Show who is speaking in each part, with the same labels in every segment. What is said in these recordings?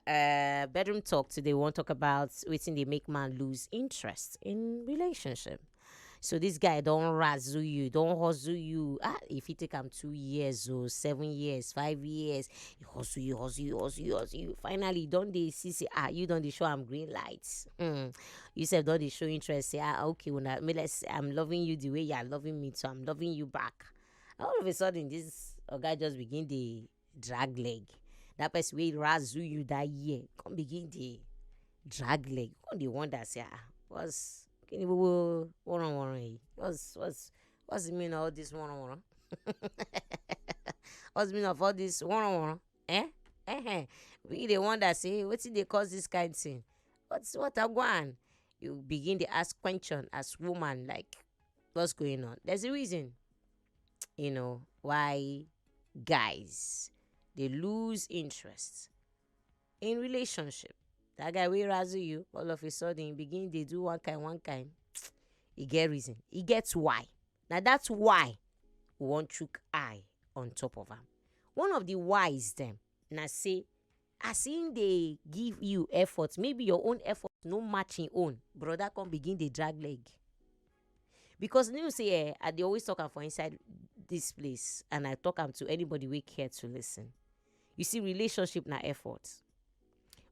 Speaker 1: Bedroom talk today. We want to talk about waiting they make man lose interest in relationship. So this guy don't razzle you, don't hustle you. If he take him 2 years or 7 years, 5 years, he hustle you, hustle you, hustle you, hustle you. Finally, don't they see say you don't they show him green lights. You said don't they show interest? Say okay, when let's say I'm loving you the way you're loving me, so I'm loving you back. All of a sudden, this guy just begin the drag leg. That person will razzle you that year. Come begin the drag leg. Come the one that say what's can you one on one? What's the meaning of all this one on one? What's the meaning of all this one on one? Eh? We the one that say what's it they cause this kind of thing? What I want? You begin to ask question as woman like what's going on? There's a reason, why guys they lose interest in relationship. That guy will razzle you all of a sudden begin they do one kind. He get reason. He gets why. Now that's why we want chook eye on top of him. One of the whys them now say as in they give you effort, maybe your own effort no matching own, brother come begin the drag leg. Because you say I they always talk am for inside this place and I talk am to anybody we care to listen. You see, relationship na effort.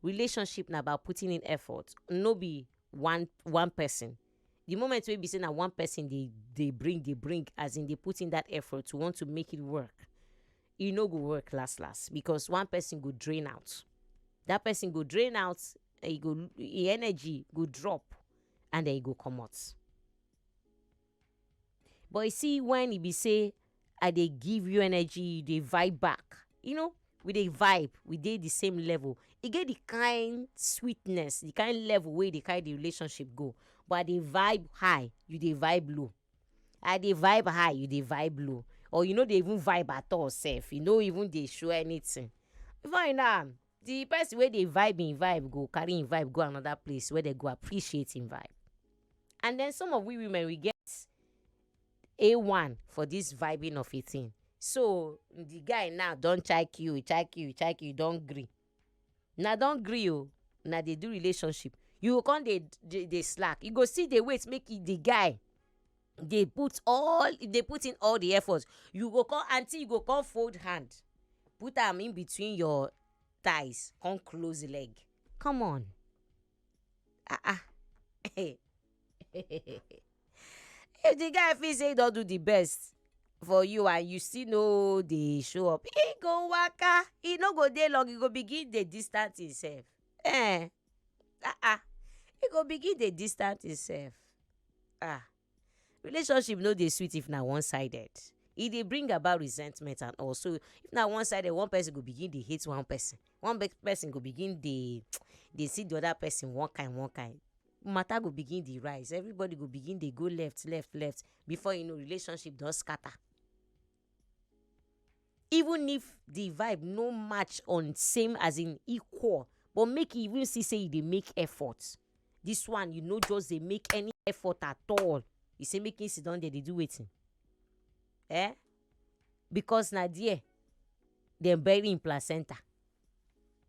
Speaker 1: Relationship na about putting in effort. No be one person. The moment we be saying that one person they bring as in they put in that effort to want to make it work. It no go work last because one person go drain out. That person go drain out, the energy go drop, and then he go come out. But you see, when he be say, I they give you energy, they vibe back. With a vibe, we did the same level. It get the kind sweetness, the kind level where the kind the relationship go. But the vibe high, you the vibe low. I the vibe high, you the vibe low. Or they even vibe at all self. Even they show anything. Before the person where they vibe in vibe go carry in vibe go another place where they go appreciate in vibe. And then some of we women we get A1 for this vibing of a thing. So the guy now don't check you, don't agree. Now don't agree you. Now they do relationship. You can't they slack. You go see the wait make it the guy. They put in all the efforts. You go come until you go come fold hand. Put them in between your thighs. Come close leg. Come on. If the guy feels say he don't do the best for you and you still know they show up, he go waka. He no go dey long. He go begin the distance himself. He go begin the distance himself. Relationship no dey sweet if na one-sided. E dey bring about resentment and also if na one-sided, one person go begin dey hate one person. One person go begin dey see the other person one kind. Matter go begin dey rise. Everybody go begin dey go left. Before you know, relationship don scatter. Even if the vibe no match on same as in equal, but make you even see say you dey make effort. This one just dey make any effort at all. You say make him sit down there dey do wetin? Because na there dem bury in placenta.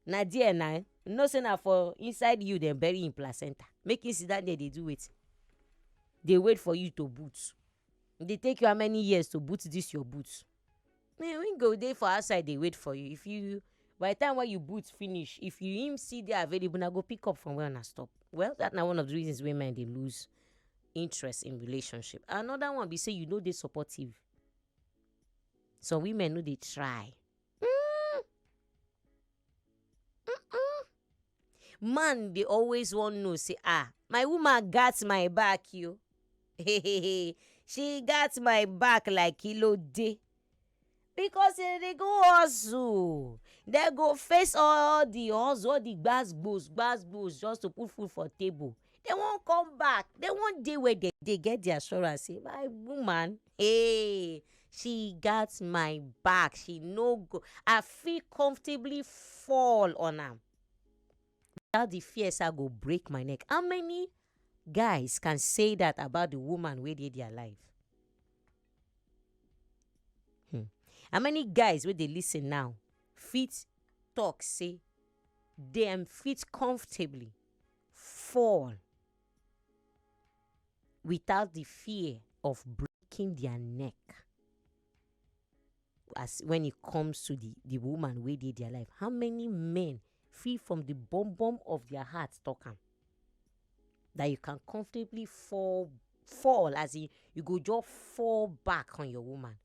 Speaker 1: Na there na say na for inside you dem bury in placenta. Make him sit down there dey do wetin? Dey wait for you to boot. Dey take you how many years to boot this your boot? We go dey for outside dey wait for you. If you by the time when you boot finish, if you him see dey available, na go pick up from where una stop. Well, that na one of the reasons women dey lose interest in relationship. Another one be say you dey supportive. Some women dey try. Man they always want know say my woman got my back you. She got my back like kilo day. Because they go hustle. They go face all the hustle, all the gbas just to put food for table. They won't come back. They won't day where they get the assurance. Say, my woman, she got my back. She no go. I feel comfortably fall on her. Without the fears, I go break my neck. How many guys can say that about the woman where they their life? How many guys where they listen now fit talk say them fit comfortably fall without the fear of breaking their neck. As when it comes to the woman wey dey their life, how many men feel from the bum of their heart talk am that you can comfortably fall as in you go just fall back on your woman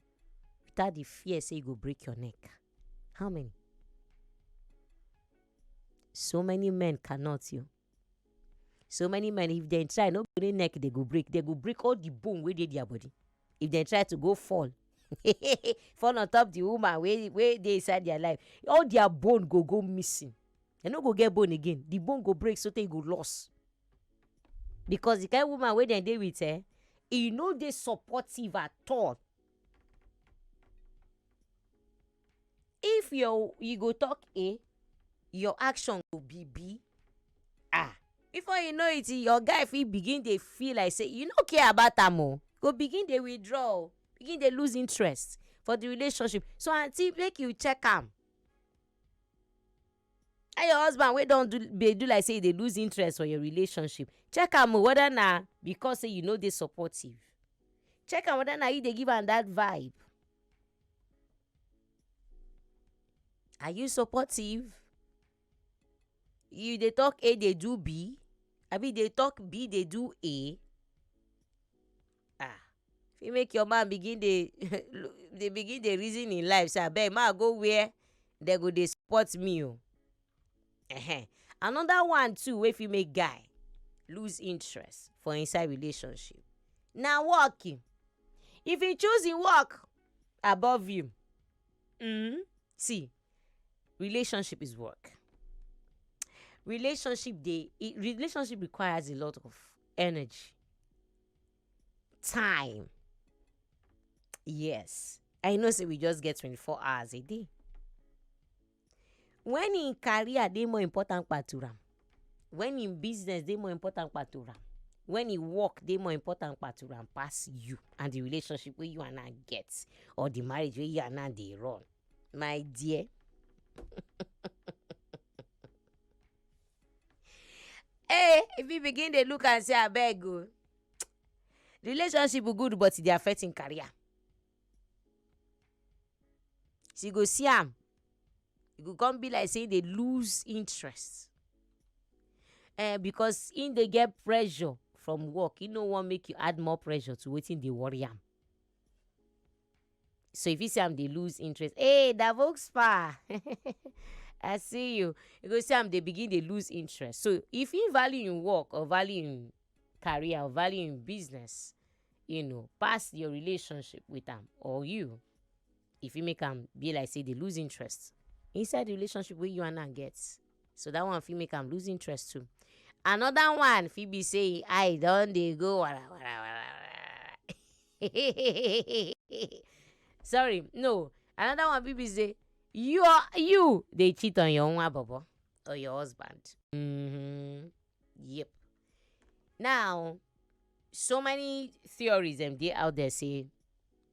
Speaker 1: without the fear say you go break your neck? How many? So many men cannot. So many men, if they try, no go neck they go break all the bone wey dey their body. If they try to go fall fall on top the woman wey dey inside their life, all their bone go missing. They no go get bone again. The bone go break so they go lost. Because the kind of woman wey dem dey with, e no dey supportive at all. If you go talk A, your action go be B. Before you know it, your guy fit begin dey feel like say you no care about am o. Go begin dey withdraw, begin dey lose interest for the relationship. So aunty, make you check am. And your husband wey don do like say they lose interest for your relationship, check am whether na because say you no dey supportive. Check am whether na you dey give am that vibe. Are you supportive? You dey talk A, they do B. Abi they talk B, they do A. If you make your man begin they begin the reason in life, say abeg ma go where they go dey support me. Another one too wey fit make guy lose interest for inside relationship na working. If he choose him work above you, see, relationship is work. Relationship requires a lot of energy, time. Yes, I know say we just get 24 hours a day. When in career dey more important to am, when in business dey more important to am, when in work dey more important to am pass you and the relationship wey you and I get, or the marriage wey you and I dey run, my dear. Hey, if you begin to look and say abeg o, relationship good but e dey affecting career. So you go see am, you go come be like say they lose interest. Because in they get pressure from work, e no wan make you add more pressure to wetin dey worry am. So if you see am they lose interest, hey, that Volkspa, I see you. You go see am they begin they lose interest. So if you value in work or value in career or value in business, pass your relationship with them or you, if you make them be like say they lose interest inside the relationship where you and I get, so that one if you make them lose interest too. Another one if you be say I don't they go sorry, no. Another one people say you they cheat on your own baba or your husband. Yep. Now, so many theories they out there say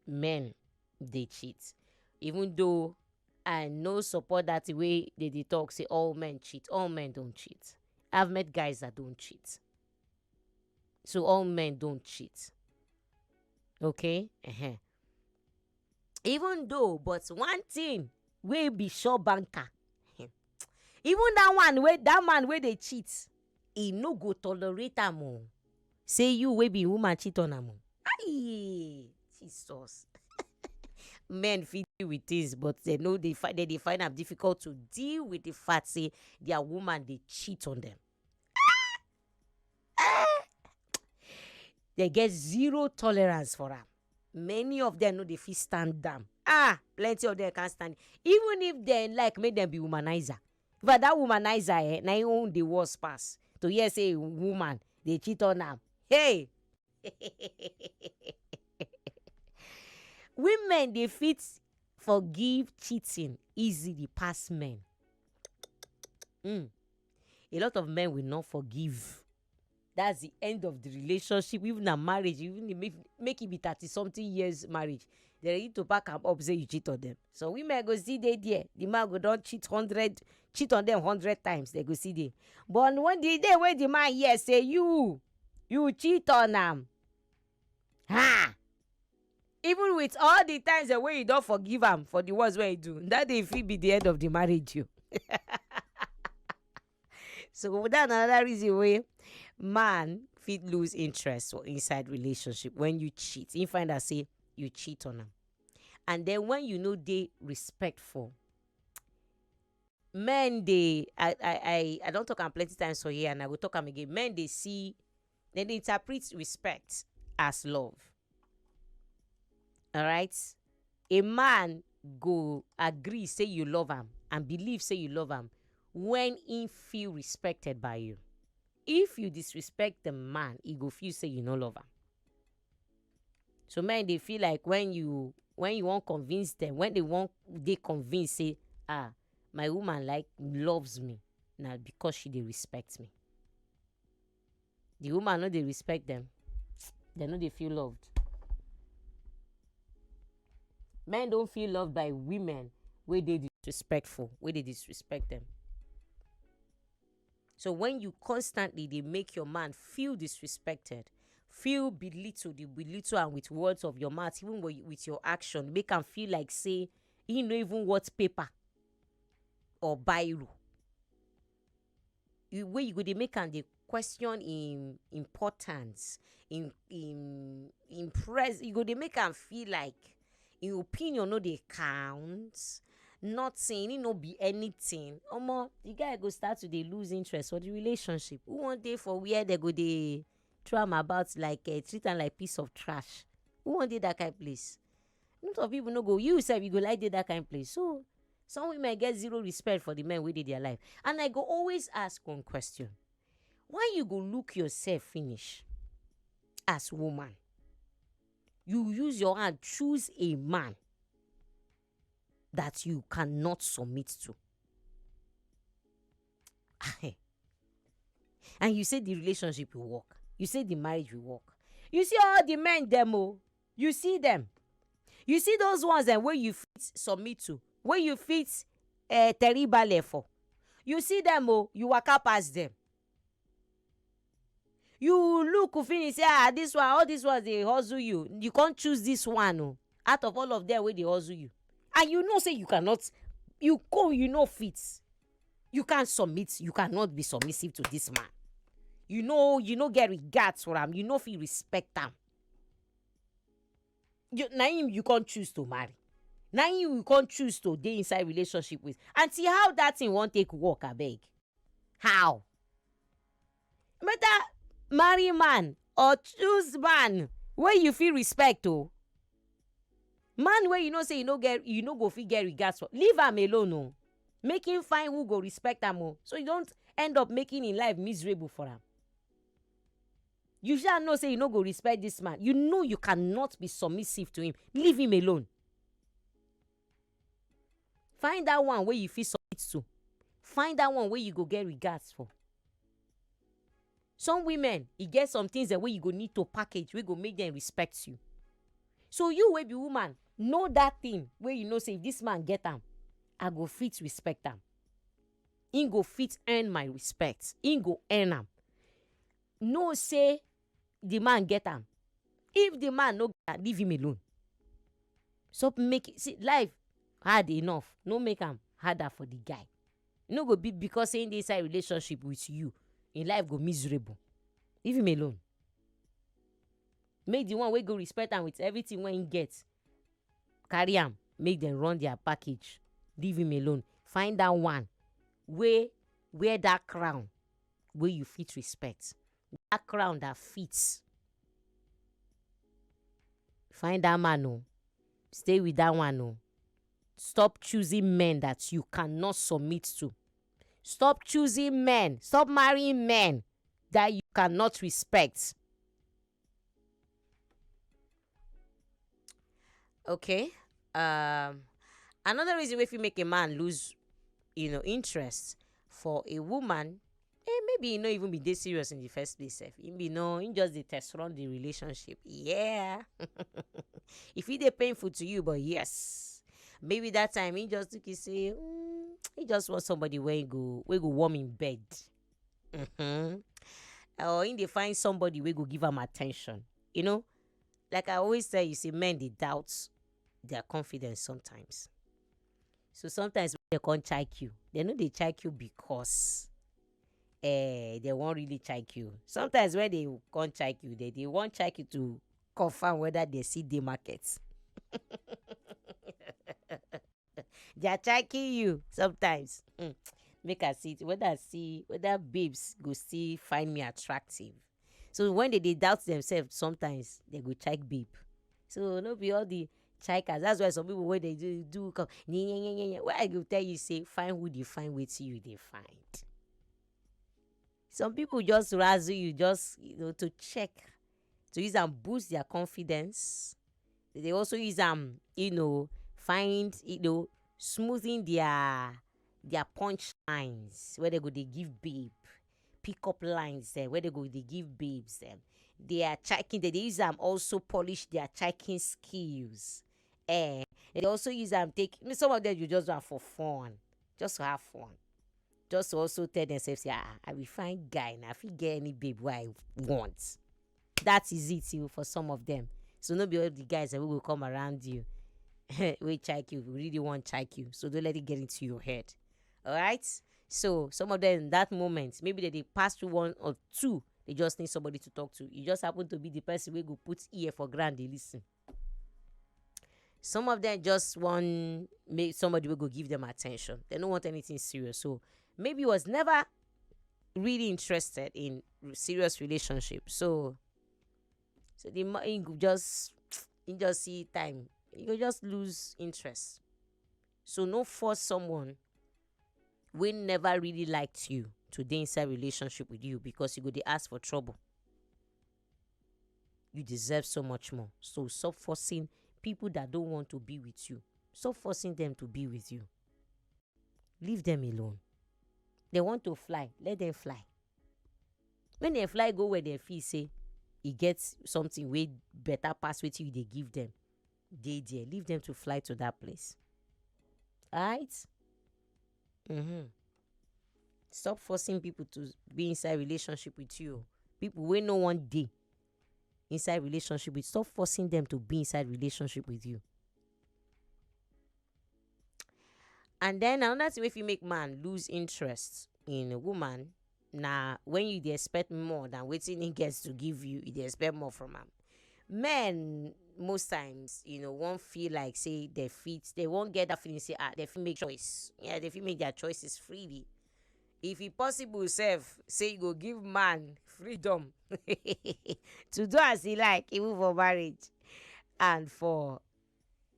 Speaker 1: men they cheat. Even though I no support that way they talk say all men cheat. All men don't cheat. I've met guys that don't cheat. So all men don't cheat. Okay? Even though, but one thing we be sure banker. Even that man where they cheat, he no go tolerate am. Say you wey be woman cheat on am. Aye, Jesus. Men fit deal with this, but they know they find am difficult to deal with the fact say their woman they cheat on them. They get zero tolerance for am. Many of them know they fit stand down. Plenty of them can't stand. Even if they like make them be womanizer. But that womanizer, na him own the worst pass. To hear say woman they cheat on them. Hey. Women they fit forgive cheating easily past men. A lot of men will not forgive that's the end of the relationship. Even a marriage, even make it be 30 something years marriage, they ready to pack am up say you cheat on them. So women go see they there, the man go don cheat on them 100 times, they go see they. But when the day when the man here say you cheat on am, ha, even with all the times the way you don't forgive am for the ones where you do, that day fit be the end of the marriage you. So that's another reason why man fit lose interest for inside relationship when you cheat. You find out say you cheat on them. And then when you know they respectful, men they I don't talk am plenty times for here and I will talk am again. Men they see, then they interpret respect as love. All right, a man go agree say you love him and believe say you love him when he feel respected by you. If you disrespect the man, he go feel say you no love him. So men they feel like when you want convince them, when they convince say, my woman like loves me now because she they respect me. The woman no they respect them, they know they feel loved. Men don't feel loved by women where they disrespectful, where they disrespect them. So when you constantly they make your man feel disrespected, feel belittled, you belittle and with words of your mouth, even with your action, make him feel like say he know even what paper or biro. Where you go they make and they question in importance, in press, you go they make him feel like in opinion no they count, not saying it no be anything. The guy go start to they lose interest for the relationship. Who want day for where they go they throw him about like treat them like piece of trash? Who want day that kind of place? Not of people no go. You say you go like that kind of place. So some women get zero respect for the men who did their life. And I go always ask one question: why you go look yourself finish as woman? You use your hand choose a man that you cannot submit to. And you say the relationship will work. You say the marriage will work. You see all the men demo. You see them. You see those ones that where you fit submit to, where you fit terrible for. You see them, you walk up past them. You look finish say this one, all these ones they hustle you. You can't choose this one out of all of them where they hustle you. And you know say you cannot, you know fit. You can't submit, you cannot be submissive to this man. You know get regards for him, you know if you respect him. Now you can't choose to marry. Now you can't choose to stay inside relationship with. And see how that thing won't take work, I beg. How? Better marry man or choose man where you feel respect to. Man where you know say you no go fit get regards for. Leave him alone, Make him find who go respect him, so you don't end up making in life miserable for him. You shall know say you no go respect this man. You know you cannot be submissive to him. Leave him alone. Find that one where you feel submit to. Find that one where you go get regards for. Some women, it get some things that way you go need to package, we go make them respect you. So you will be woman, know that thing where you know say if this man get am, I go fit respect am. He go fit earn my respect. He go earn am. No say the man get am. If the man no get am, leave him alone. So make it, see, life hard enough. No make am harder for the guy. No go be because saying this inside relationship with you, in life go miserable. Leave him alone. Make the one wey go respect am with everything when he gets. Carry am, make them run their package. Leave him alone. Find that one wey wear that crown where you fit respect. That crown that fits. Find that man, stay with that one, Stop choosing men that you cannot submit to. Stop choosing men. Stop marrying men that you cannot respect. Okay. Another reason if you make a man lose, interest for a woman, maybe he no even be this serious in the first place sef. He be no, he just dey test run the relationship. Yeah. If it dey painful to you, but yes, maybe that time he just took it say, he just want somebody where go warm in bed. Mm-hmm. Or in dey find somebody wey go give am attention. You know, like I always tell you, see, men dey doubt their confidence sometimes. So sometimes when they can't check you, they know they check you because they won't really check you. Sometimes when they can't check you, they won't check you to confirm whether they see the market. They are checking you sometimes. Make I see whether babes go still find me attractive. So when they doubt themselves, sometimes they go check babe. So no be all the checkers. That's why some people when they do come, where I go tell you say find who they find with you they find. Some people just razzle you just to check, to use and boost their confidence. They also use find smoothing their punch lines where they go they give babe, pick up lines where they go they give babes they are checking, they use them also polish their checking skills. They also use them some of them you just do am for fun, just to have fun, just to also tell themselves, yeah, I will find guy now, if you get any babe what I want. That is it for some of them. So no be all the guys that will come around you we check you, we really want check you, so don't let it get into your head. All right. So some of them in that moment, maybe they pass through one or two, they just need somebody to talk to. You just happen to be the person who go put ear for ground, they listen. Some of them just want somebody will go give them attention. They don't want anything serious. So maybe was never really interested in serious relationship. So you just see time. You go just lose interest. So no force someone we never really liked you to dey inside relationship with you because you go dey ask for trouble. You deserve so much more. So stop forcing people that don't want to be with you. Stop forcing them to be with you. Leave them alone. They want to fly, let them fly. When they fly go where they feel say e get something way better pass with you, they give them. They there. Leave them to fly to that place. Alright? Stop forcing people to be inside relationship with you. People wey no one day inside relationship with, stop forcing them to be inside relationship with you. And then another thing, if you make man lose interest in a woman, now when you dey expect more than wetin he gets to give you, you dey expect more from him. Men most times, won't feel like say they won't get that feeling say they feel make choice. Yeah, they feel make their choices freely. If it possible, self say you go give man freedom to do as he like, even for marriage and for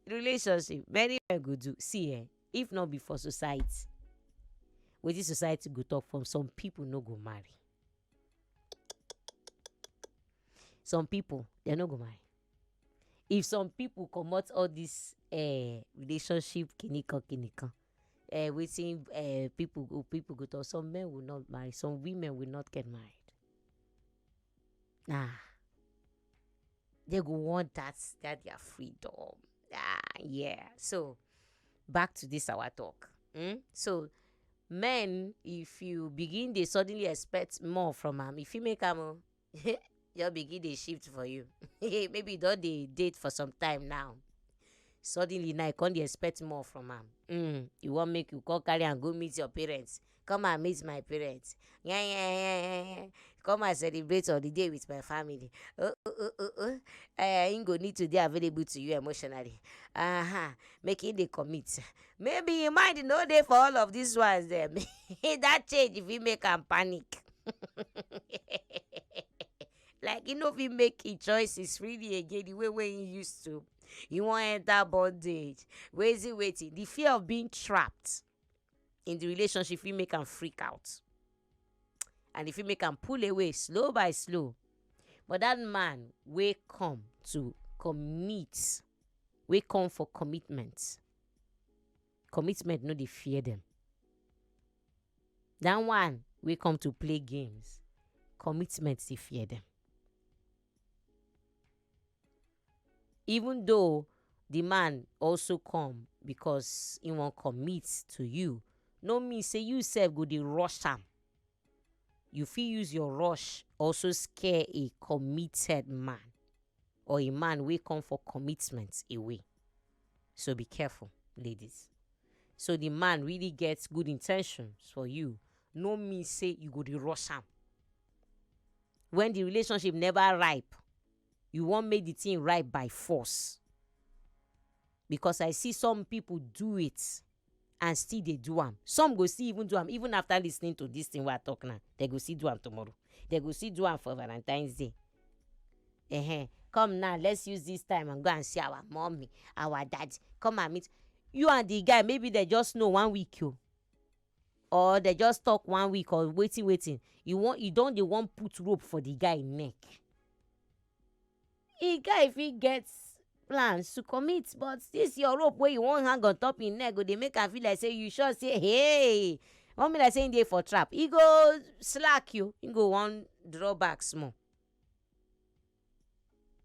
Speaker 1: relationship. Many men go do. See, if not before society, with this society go talk from, some people no go marry. Some people they no go marry. If some people comot all this relationship kinika, waiting people go talk. Some men will not marry. Some women will not get married. They go want that their freedom. Yeah. So back to this our talk. So men, if you begin they suddenly expect more from them, if you make them you'll begin they shift for you. Maybe don't they date for some time now. Suddenly now you can't expect more from him. You want make you call carry and go meet your parents. Come and meet my parents. Yeah. Come and celebrate on the day with my family. I ain't gonna need to be available to you emotionally. Making the commit. Maybe you might know day for all of these ones there. That change if you make them panic. Like if you make choices really again the way you used to. You want to enter bondage. Waiting. The fear of being trapped in the relationship, you make them freak out. And if you make them pull away slow by slow. But that man will come to commit. Will come for commitment. Commitment no dey fear them. That one we come to play games. Commitment, they fear them. Even though the man also come because he won't commit to you, no mean say you self go dey rush am. You fit use your rush also scare a committed man or a man wey come for commitment away. So be careful, ladies. So the man really gets good intentions for you. No mean say you go dey rush am. When the relationship never ripe, you won't make the thing ripe by force. Because I see some people do it and still they do am. Some go see even do am even after listening to this thing we are talking now. They go see do am tomorrow. They go see do am for Valentine's Day. Come now, let's use this time and go and see our mommy, our dad. Come and meet. You and the guy, maybe they just know 1 week, or they just talk 1 week or waiting. You don't they want put rope for the guy neck. The guy, if he gets plans to commit, but this your rope where you won't hang on top in neck, go they make her feel like say you sure say, hey, want me like saying there for trap. He go slack you. He go one drawback small.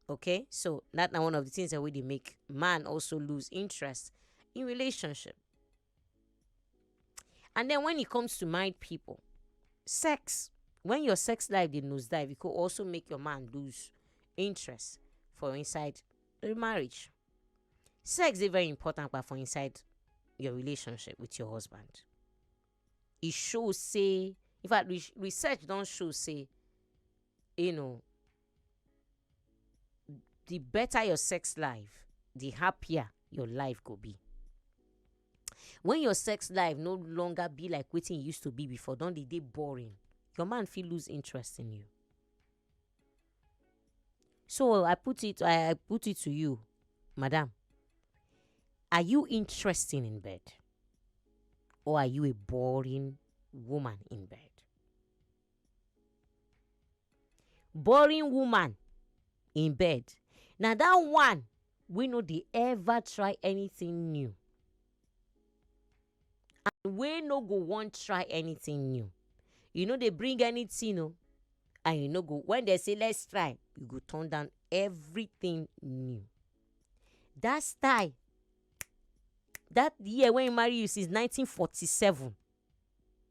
Speaker 1: Okay, so that's one of the things that they make man also lose interest in relationship. And then when it comes to married people, sex, when your sex life did nosedive, it could also make your man lose interest for inside the marriage. Sex is very important, but for inside your relationship with your husband. It shows say, in fact, research don't show say, the better your sex life, the happier your life could be. When your sex life no longer be like what it used to be before, don't they boring, your man feel lose interest in you. So I put it to you, madam. Are you interested in bed? Or are you a boring woman in bed? Boring woman in bed. Now that one, we know they ever try anything new. And we no go want try anything new. They bring anything, and go, when they say let's try, you go turn down everything new. That style, that year when he marry you since 1947,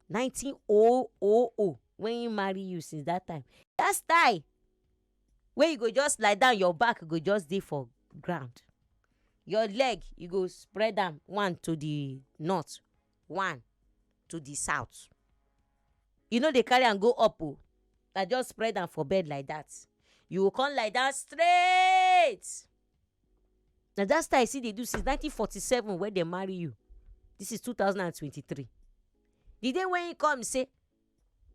Speaker 1: 1900, when he marry you since that time, that style where you go just lie down, your back go just dey for ground, your leg you go spread them, one to the north, one to the south. They carry and go up, I just spread them for bed like that. You will come lie down straight. Now that's what I see they do since 1947 when they marry you. This is 2023. The day when you come say,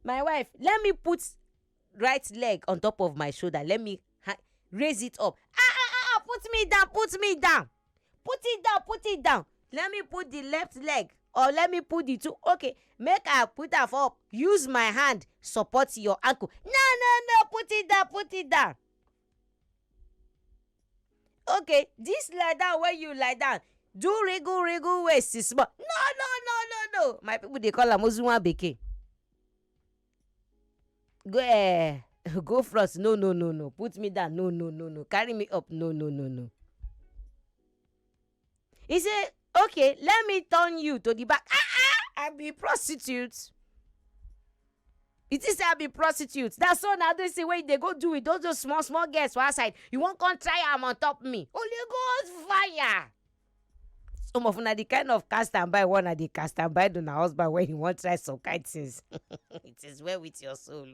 Speaker 1: my wife, let me put right leg on top of my shoulder. Let me raise it up. Put me down. Put it down. Let me put the left leg. Or let me put the two. Okay, make I put that up. Use my hand, support your ankle. No. Put it down. Okay, this lie down where you lie down. Do wriggle waist is small. No. My people, they call am Ozunwa Beke. Go first. No. Put me down. No. Carry me up. No. He said, okay, let me turn you to the back. I be prostitute. It is I be prostitute. That's all now they say when they go do it. Those small girls for outside. You won't come try them on top me. Holy Ghost fire. Some of them the kind of cast and buy one the cast and buy to my husband when you want to try some kind things. It is well with your soul.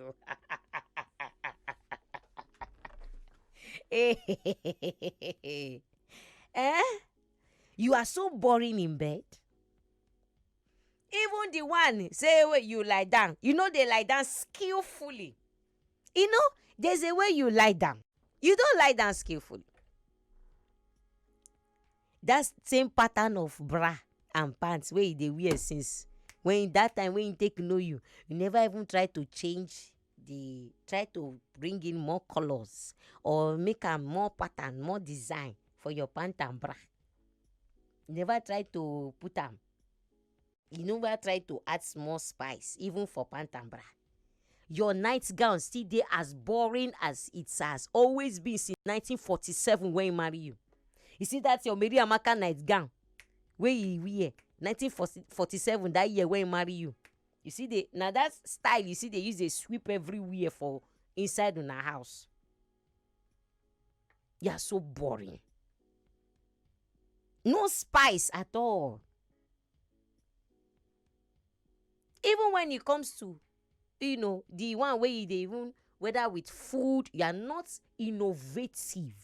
Speaker 1: You are so boring in bed. Even the one say where you lie down, they lie down skillfully. There's a way you lie down. You don't lie down skillfully. That same pattern of bra and pants where they wear since when that time when you take know you never even try to try to bring in more colors or make a more pattern, more design for your pant and bra. Never try to put them. You never try to add small spice, even for pantambra. Your nightgown still dey as boring as it has always been since 1947 when he marry you. You see that your Mary Amaka nightgown wey you wear 1947, that year when he marry you. You see the now that style you see they use a sweep everywhere for inside una house. You are so boring. No spice at all. Even when it comes to, the one where you dey even, whether with food, you are not innovative.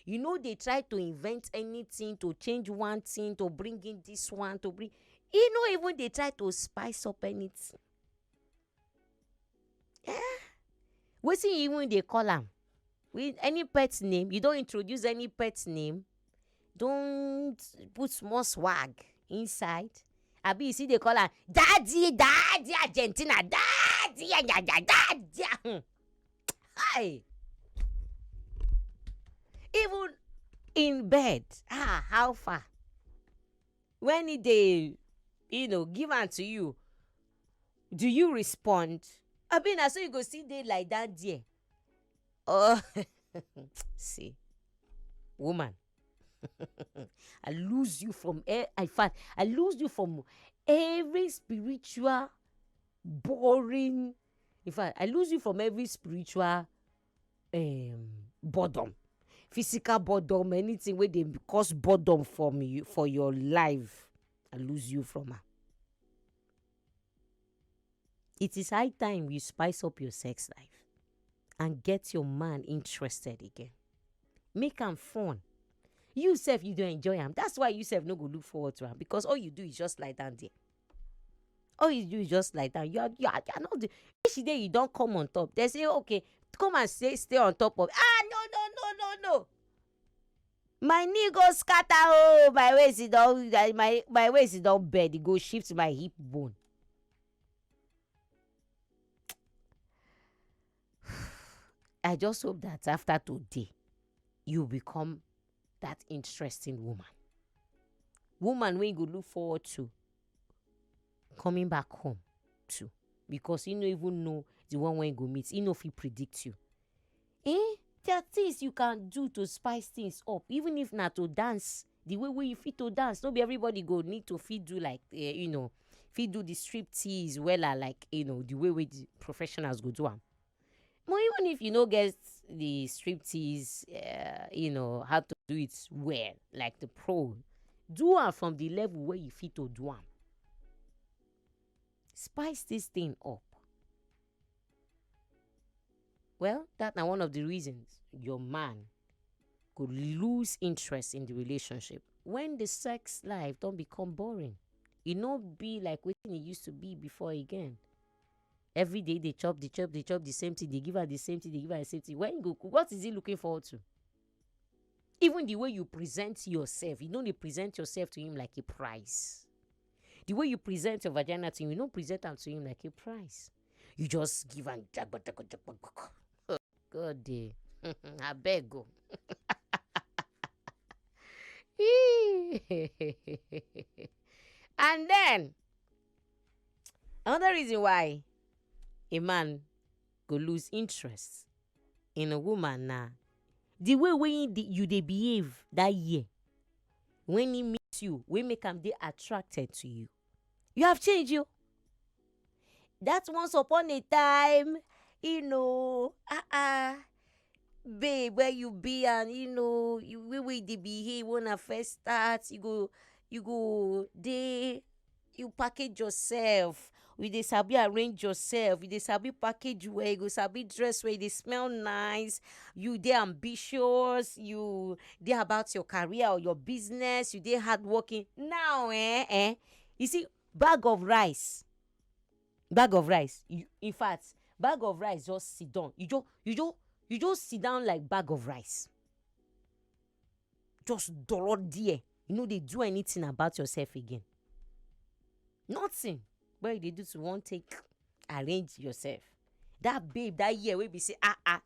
Speaker 1: They try to invent anything, to change one thing, to bring in this one, to bring, even they try to spice up anything. Yeah. Wetin even they call am? With any pet name, you don't introduce any pet name. Don't put small swag inside. Abi you see they call her daddy Argentina, daddy. Hi. Even in bed, how far? When they, give am to you, do you respond? Abi na so you go see dey like that there. Oh, see, woman. I lose you from I lose you from every spiritual boring. In fact, I lose you from every spiritual boredom, physical boredom, anything where they cause boredom from you for your life. I lose you from her. It is high time you spice up your sex life and get your man interested again. Make him fun. You self, you don't enjoy him. That's why you self no go look forward to him, because all you do is just lie down there. All you do is just lie down. You are not the each day you don't come on top. They say, okay, come and stay on top of. No. My knee go scatter. Oh, my waist is down. My waist is down bed. It go shift my hip bone. I just hope that after today, you become that interesting woman. Woman when you go look forward to coming back home to, because you don't even know the one when you go meet. You know if he predict you. There are things you can do to spice things up, even if not to dance. The way you fit to dance, not be everybody go need to fit do like fit do the striptease like the way the professionals go do them. But even if you know get the striptease, how to do it well, like the pro, do am from the level where you fit to do am. Spice this thing up. Well, that's not one of the reasons your man could lose interest in the relationship when the sex life don't become boring. It not be like what it used to be before again. Every day they chop the same thing, they give her the same thing, When you go, what is he looking forward to? Even the way you present yourself, you don't present yourself to him like a prize. The way you present your vagina to him, you don't present them to him like a prize. You just give him oh, God day. I beg go. And then another reason why a man go lose interest in a woman now, the way when you they behave that year, when he meets you, we make him they attracted to you. You have changed you. That's once upon a time, babe, where you be, and you way they behave when I first start, you go they, you package yourself. We dey sabi arrange yourself. You dey sabi package where you go sabi dress where they smell nice. You dey ambitious. You dey about your career or your business. You dey hardworking. Now, you see, bag of rice. In fact, bag of rice just sit down. You just sit down like bag of rice. Just dollar there. They do anything about yourself again. Nothing. What they do to one take arrange yourself. That babe that year we be say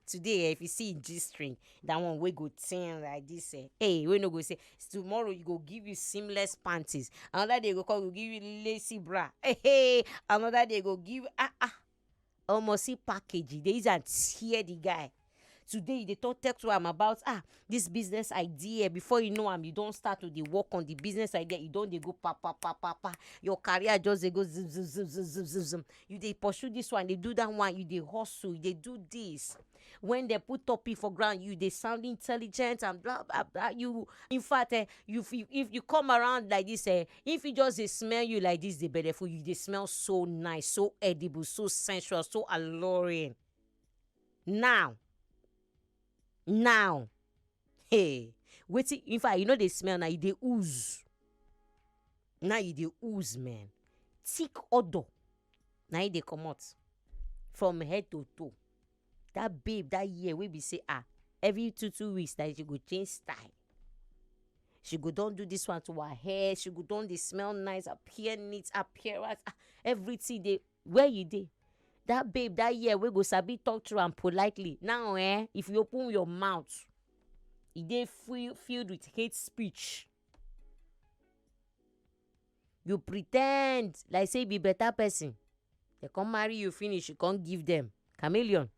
Speaker 1: today if you see in G string that one we go ten like this hey we no go say tomorrow you go give you seamless panties, another day go come go give you lacy bra, hey another day go give almost see package they use and tear the guy. Today they talk to am about this business idea. Before you know you don't start to the work on the business idea. You don't they go pa pa pa pa pa. Your career just they go zim zim zim zim zim zim zim. You they pursue this one, they do that one. You they hustle, they do this. When they put topic for ground, you they sound intelligent and blah blah blah. You in fact if you come around like this if you just they smell you like this they better for you. They smell so nice, so edible, so sensual, so alluring. Now, hey, wait. In fact, you know they smell now. You they ooze. Now you they ooze, man. Thick odor. Now you they come out from head to toe. That babe that year we be say every two weeks that she go change style. She go don't do this one to her hair. She go don't they smell nice, appear neat, appear right. Everything they where you dey. That babe that year we go sabi talk to am politely. Now if you open your mouth, they filled with hate speech. You pretend like say be better person. They come marry you finish, you can't give them chameleon.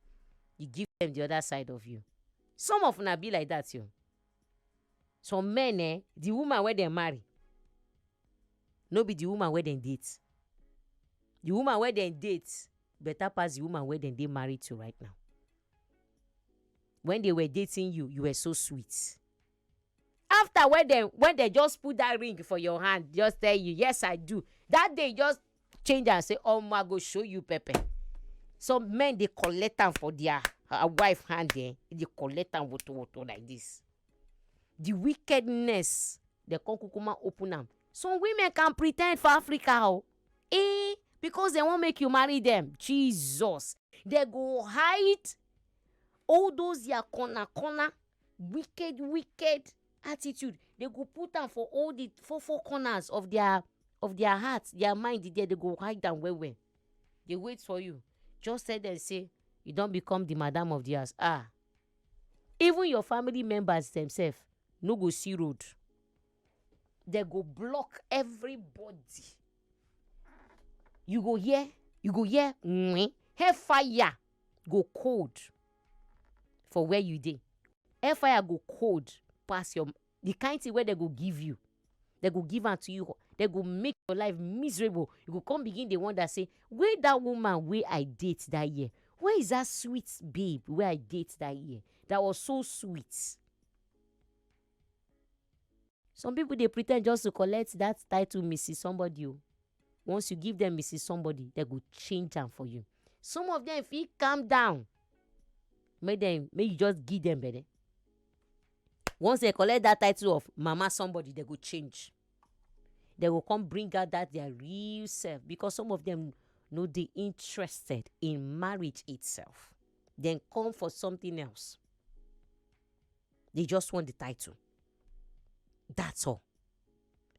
Speaker 1: You give them the other side of you. Some of them be like that you. Some men the woman where they marry, no be the woman where they date. The woman where they date better pass the woman where they married to right now. When they were dating you, you were so sweet. After when they just put that ring for your hand, just tell you, yes, I do. That day just change and say, oh my, go show you Pepe. Some men they collect them for their wife hand they collect them like this. The wickedness they come kukuma open them. Some women can pretend for Africa. Because they won't make you marry them. Jesus. They go hide all those their corner, wicked attitude. They go put them for all the four corners of their hearts, their mind. They go hide them well. They wait for you. Just tell them, say, you don't become the madam of the house. Even your family members themselves no go see road. They go block everybody. You go here, hair fire go cold for where you dey. Hair fire go cold pass the kind thing where they go give you. They go give unto you. They go make your life miserable. You go come begin the one that say, where that woman where I date that year? Where is that sweet babe where I date that year? That was so sweet. Some people they pretend just to collect that title Mrs. Somebody. Once you give them Mrs. Somebody, they go change them for you. Some of them, if you calm down, may you just give them better. Once they collect that title of Mama Somebody, they go change. They will come bring out that their real self, because some of them know they interested in marriage itself. Then come for something else. They just want the title. That's all.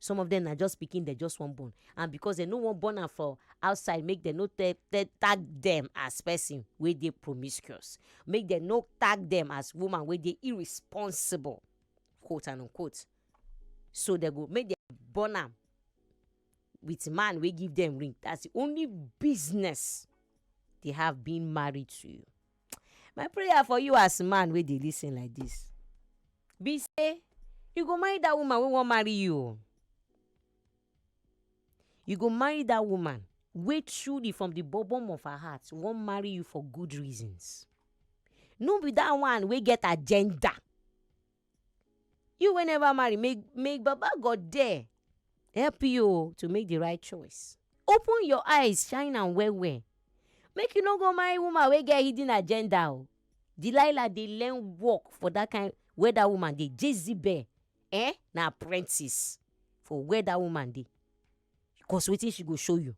Speaker 1: Some of them are just speaking, they just want born. And because they no want born and for outside, make them no tag them as person where they promiscuous. Make them no tag them as woman where they irresponsible, quote and unquote. So they go make them born them with man we give them ring. That's the only business they have been married to you. My prayer for you as man where they listen like this. Be say, you go marry that woman who won't marry you. You go marry that woman wey truly from the bottom of her heart won't marry you for good reasons. No be that one we get agenda. You will never marry. Make Baba God there help you to make the right choice. Open your eyes, shine and well. Make you no go marry woman we get hidden agenda. Delilah they learn work for that kind where that woman dey. Jezebel na apprentice for where that woman dey. Because waiting she go show you.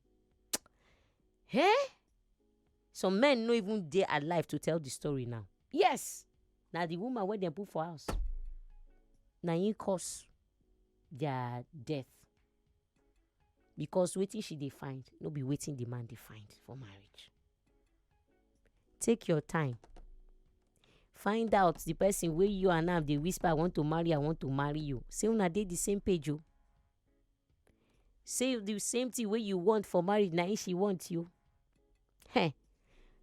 Speaker 1: Some men no even dey alive to tell the story now. Yes. Now the woman where they put for house. Now he cause their death. Because waiting she dey find. No be waiting the man dey find for marriage. Take your time. Find out the person wey you and am dey whisper I want to marry you. Say una dey the same page o. Say the same thing wey you want for marriage na im she want you. Hey,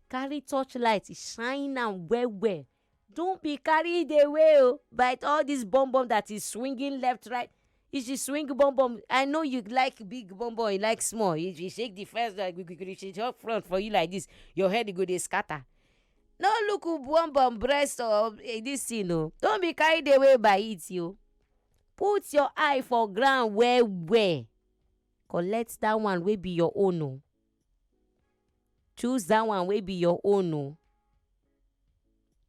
Speaker 1: carry torchlight shine am well well. Don't be carried away by all this bomb that is swinging left right. If she swing bomb, I know you like big bomb, you like small. If you shake the first, she up front for you like this, your head go dey scatter. No look who bomb breast or this thing o. Don't be carried away by it yo. Put your eye for ground well. Collect that one wey be your own o. Choose that one wey be your own o.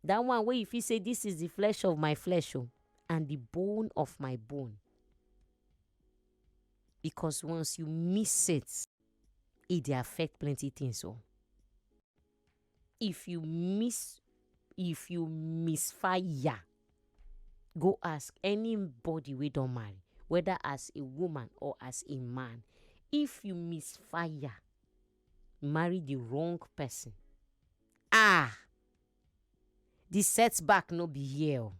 Speaker 1: That one wey you feel say this is the flesh of my flesh o, and the bone of my bone. Because once you miss it dey affect plenty things o. If you misfire, go ask anybody wey don marry, whether as a woman or as a man. If you misfire, marry the wrong person, the setback no be here o.